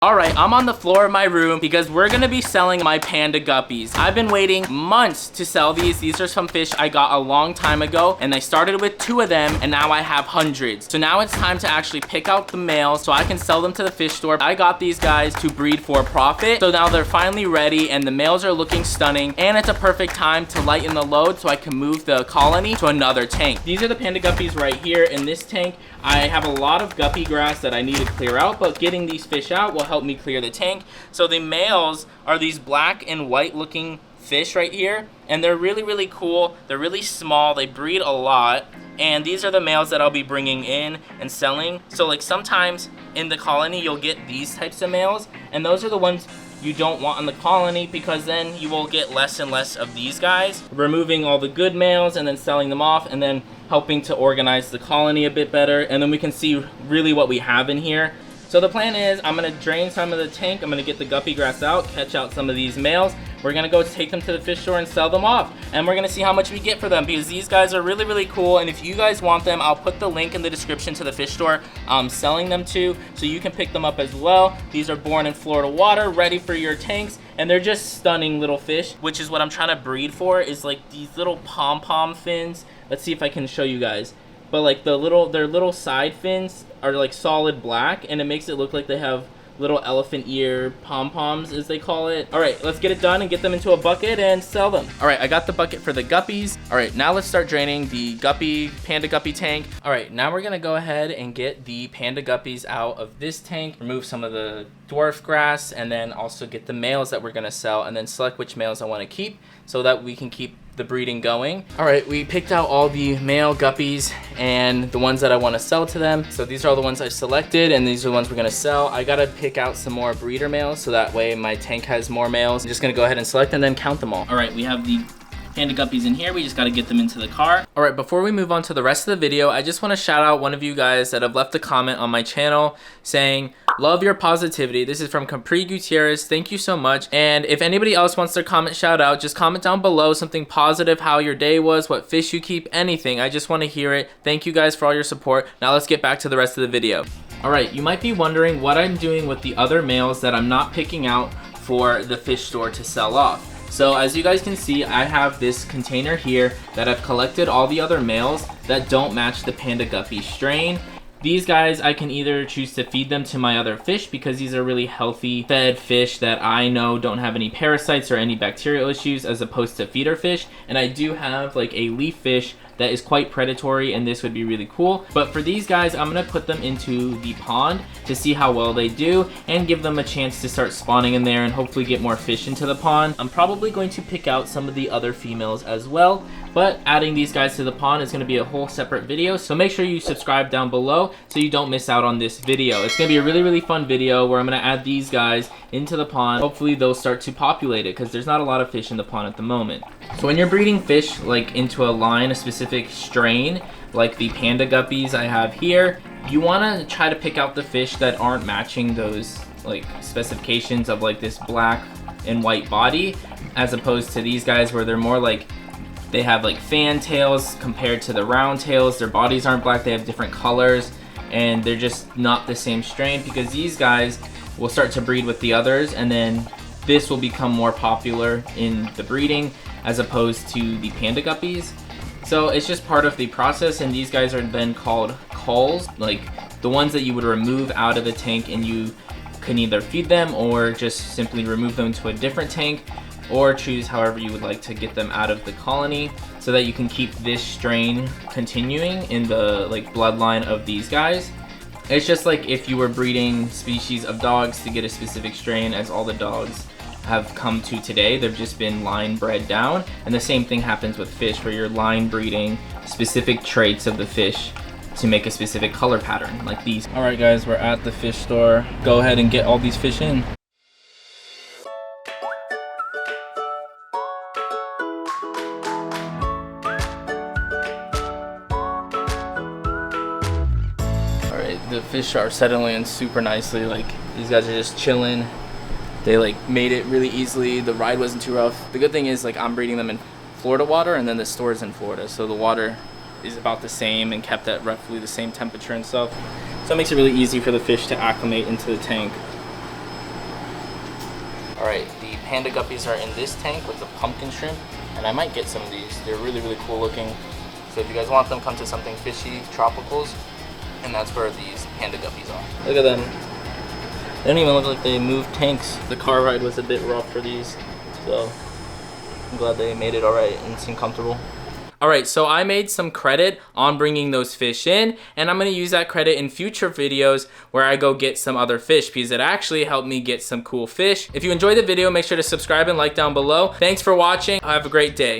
Alright, I'm on the floor of my room because we're gonna be selling my panda guppies. I've been waiting months to sell these. These are some fish I got a long time ago, and I started with 2 of them, and now I have hundreds. So now it's time to actually pick out the males so I can sell them to the fish store. I got these guys to breed for profit, so now they're finally ready, and the males are looking stunning, and it's a perfect time to lighten the load so I can move the colony to another tank. These are the panda guppies right here in this tank. I have a lot of guppy grass that I need to clear out, but getting these fish out will help me clear the tank. So the males are these black and white looking fish right here, and they're really cool. They're really small, they breed a lot, and these are the males that I'll be bringing in and selling. So like sometimes in the colony you'll get these types of males, and those are the ones you don't want in the colony because then you will get less and less of these guys. Removing all the good males and then selling them off, and then helping to organize the colony a bit better, and then we can see really what we have in here. So the plan is I'm gonna drain some of the tank, I'm gonna get the guppy grass out, catch out some of these males. We're gonna go take them to the fish store and sell them off, and we're gonna see how much we get for them because these guys are really cool, and if you guys want them, I'll put the link in the description to the fish store I'm selling them to, so you can pick them up as well. These are born in Florida water, ready for your tanks, and they're just stunning little fish, which is what I'm trying to breed for, is like these little pom-pom fins. Let's see if I can show you guys. But like their little side fins are like solid black, and it makes it look like they have little elephant ear pom-poms, as they call it. All right, let's get it done and get them into a bucket and sell them. All right, I got the bucket for the guppies. All right, now let's start draining the panda guppy tank. All right, now we're gonna go ahead and get the panda guppies out of this tank, remove some of the dwarf grass, and then also get the males that we're gonna sell, and then select which males I wanna keep so that we can keep the breeding going. All right, we picked out all the male guppies and the ones that I want to sell to them. So these are all the ones I selected, and these are the ones we're gonna sell. I gotta pick out some more breeder males so that way my tank has more males. I'm just gonna go ahead and select and then count them all. All right, we have the panda guppies in here. We just got to get them into the car. All right, before we move on to the rest of the video, I just want to shout out one of you guys that have left a comment on my channel saying, "Love your positivity." This is from Capri Gutierrez. Thank you so much. And if anybody else wants their comment shout out, just comment down below something positive, how your day was, what fish you keep, anything. I just want to hear it. Thank you guys for all your support. Now let's get back to the rest of the video. All right, you might be wondering what I'm doing with the other males that I'm not picking out for the fish store to sell off. So as you guys can see, I have this container here that I've collected all the other males that don't match the panda guppy strain. These guys, I can either choose to feed them to my other fish because these are really healthy fed fish that I know don't have any parasites or any bacterial issues, as opposed to feeder fish. And I do have like a leaf fish that is quite predatory, and this would be really cool. But for these guys, I'm gonna put them into the pond to see how well they do and give them a chance to start spawning in there and hopefully get more fish into the pond. I'm probably going to pick out some of the other females as well, but adding these guys to the pond is gonna be a whole separate video, so make sure you subscribe down below so you don't miss out on this video. It's gonna be a really fun video where I'm gonna add these guys into the pond. Hopefully they'll start to populate it because there's not a lot of fish in the pond at the moment. So when you're breeding fish like into a line, a specific strain, like the panda guppies I have here, you wanna try to pick out the fish that aren't matching those like specifications of like this black and white body, as opposed to these guys where they're more like, they have like fan tails compared to the round tails. Their bodies aren't black, they have different colors, and they're just not the same strain, because these guys will start to breed with the others, and then this will become more popular in the breeding as opposed to the panda guppies. So it's just part of the process, and these guys are then called culls, like the ones that you would remove out of the tank, and you can either feed them or just simply remove them to a different tank, or choose however you would like to get them out of the colony so that you can keep this strain continuing in the like bloodline of these guys. It's just like if you were breeding species of dogs to get a specific strain, as all the dogs have come to today. They've just been line bred down, and the same thing happens with fish, where you're line breeding specific traits of the fish to make a specific color pattern like these. All right guys, we're at the fish store. Go ahead and get all these fish in. The fish are settling in super nicely. Like, these guys are just chilling. They like made it really easily. The ride wasn't too rough. The good thing is, like, I'm breeding them in Florida water, and then the store is in Florida, so the water is about the same and kept at roughly the same temperature and stuff. So it makes it really easy for the fish to acclimate into the tank. All right, the panda guppies are in this tank with the pumpkin shrimp, and I might get some of these. They're really, really cool looking. So if you guys want them, come to Something Fishy Tropicals, and that's where these panda guppies are. Look at them. They don't even look like they moved tanks. The car ride was a bit rough for these, so I'm glad they made it all right and seem comfortable. All right, so I made some credit on bringing those fish in, and I'm gonna use that credit in future videos where I go get some other fish because it actually helped me get some cool fish. If you enjoyed the video, make sure to subscribe and like down below. Thanks for watching. Have a great day.